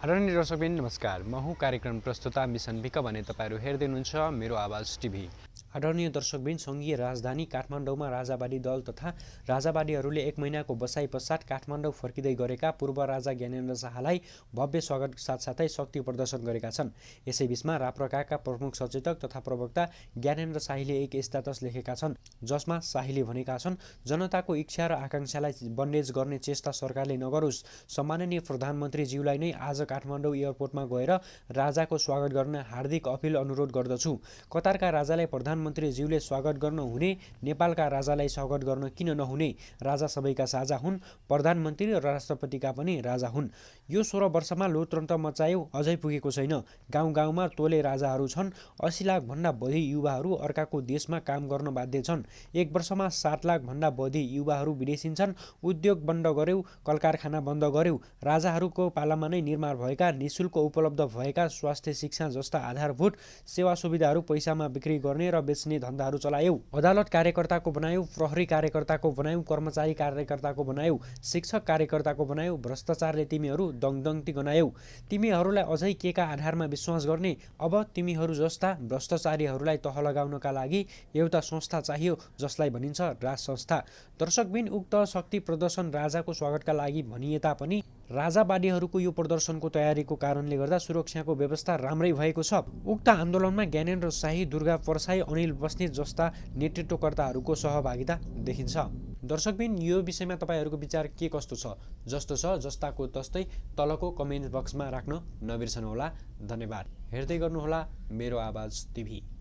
आदरणीय दर्शकबिन नमस्कार। म हुँ कार्यक्रम प्रस्तुता मिसन विक भने तपाईहरू हेर्दै हुनुहुन्छ मेरो आवाज टिभी। आदरणीय दर्शकबिन, सङ्घीय राजधानी काठमाडौँमा राजावादी दल तथा राजावादीहरूले 1 महिनाको बसाइ पश्चात काठमाडौँ फर्किँदै गरेका पूर्व राजा ज्ञानेन्द्र शाहलाई भव्य स्वागत साथसाथै शक्ति प्रदर्शन गरेका छन्। यसैबीचमा राप्रकाका प्रमुख सचेतक तथा प्रवक्ता ज्ञानेन्द्र शाहीले एक स्ट्याटस लेखेका छन्, जसमा शाहीले भनेका छन्, जनताको इच्छा र आकाङ्क्षालाई बन्देज गर्ने चेष्टा सरकारले नगरोस्। सम्माननीय प्रधानमन्त्रीज्यूलाई नै आज काठमाडौँ एयरपोर्टमा गएर राजाको स्वागत गर्न हार्दिक अपिल अनुरोध गर्दछु। कतारका राजालाई प्रधानमन्त्रीज्यूले स्वागत गर्न हुने, नेपालका राजालाई स्वागत गर्न किन नहुने? राजा सबैका साझा हुन्, प्रधानमन्त्री र राष्ट्रपतिका पनि राजा हुन्। यो 16 वर्षमा लोकतन्त्र मचायो, अझै पुगेको छैन। गाउँ गाउँमा तोले राजाहरू छन्। 80 लाख भन्दा बढी युवाहरू अर्काको देशमा काम गर्न बाध्य छन्। 1 वर्षमा 7 लाख भन्दा बढी युवाहरू विदेशिन्छन्। उद्योग बन्द गर्यौ, कलकारखाना बन्द गर्यौ। राजाहरूको पालामा नै निर्माण भएका, निःशुल्क उपलब्ध भएका स्वास्थ्य, शिक्षा जस्ता आधारभूत सेवा सुविधाहरू पैसामा बिक्री गर्ने र बेच्ने धन्दाहरू चलायौ। अदालत कार्यकर्ताको बनायौ, प्रहरी कार्यकर्ताको बनायौ, कर्मचारी कार्यकर्ताको बनायौ, शिक्षक कार्यकर्ताको बनायौ। भ्रष्टाचारले तिमीहरू दङदङती गनायौ। तिमीहरूलाई अझै केका आधारमा विश्वास गर्ने? अब तिमीहरू जस्ता भ्रष्टाचारीहरूलाई तह लगाउनका लागि एउटा संस्था चाहियो, जसलाई भनिन्छ राज संस्था। दर्शकबिन, उक्त शक्ति प्रदर्शन राजाको स्वागतका लागि भनिए तापनि राजावादीहरूको यो प्रदर्शनको तयारीको कारणले गर्दा सुरक्षाको व्यवस्था राम्रै भएको छ। उक्त आन्दोलनमा ज्ञानेन्द्र शाही, दुर्गा परसाई, अनिल बस्नेत जस्ता नेतृत्वकर्ताहरूको सहभागिता देखिन्छ। दर्शकबिन, यो विषयमा तपाईँहरूको विचार के कस्तो छ? जस्तो छ जस्ताको तस्तै तलको कमेन्ट बक्समा राख्न नबिर्सनुहोला। धन्यवाद। हेर्दै गर्नुहोला मेरो आवाज टिभी।